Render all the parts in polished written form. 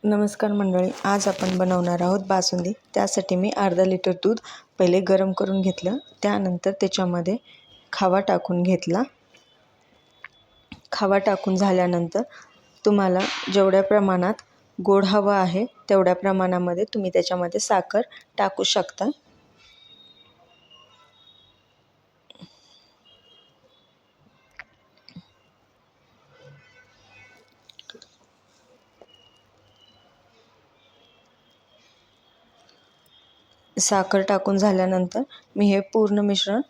नमस्कार मंडळी, आज आपण बनवणार आहोत बासुंदी। त्यासाठी मी अर्धा लिटर दूध पहिले गरम करून घेतलं। त्यानंतर त्याच्यामध्ये खवा टाकून घेतला। खवा टाकून झाल्यानंतर तुम्हाला जेवढ्या प्रमाणात गोड हवा आहे तेवढ्या प्रमाणामध्ये तुम्ही त्याच्यामध्ये साखर टाकू शकता। साखर टाकून झाल्यानंतर मी हे पूर्ण मिश्रण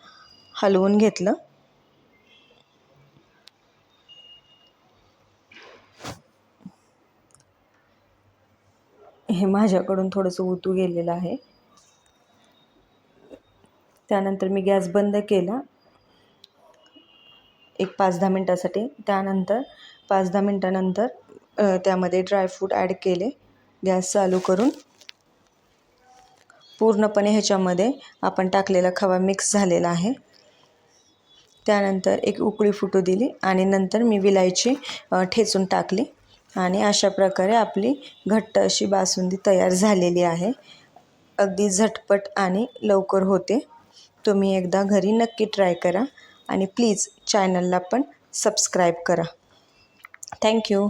हलवून घेतलं। हे माझ्याकडून थोडंसं उतू गेलेलं आहे। त्यानंतर मी गॅस बंद केला एक 5-10 मिनिटासाठी। त्यानंतर 5-10 मिनिटानंतर त्यामध्ये ड्रायफ्रूट ॲड केले। गॅस चालू करून पूर्णपणे ह्याच्यामध्ये आपण टाकलेला खवा मिक्स झालेला आहे। त्यानंतर एक उकळी फुटू दिली आणि नंतर मी विलायची ठेचून टाकली आणि अशा प्रकारे आपली घट्ट अशी बासुंदी तयार झालेली आहे। अगदी झटपट आणि लवकर होते। तुम्ही एकदा घरी नक्की ट्राय करा आणि प्लीज चॅनलला पण सबस्क्राईब करा। थँक्यू।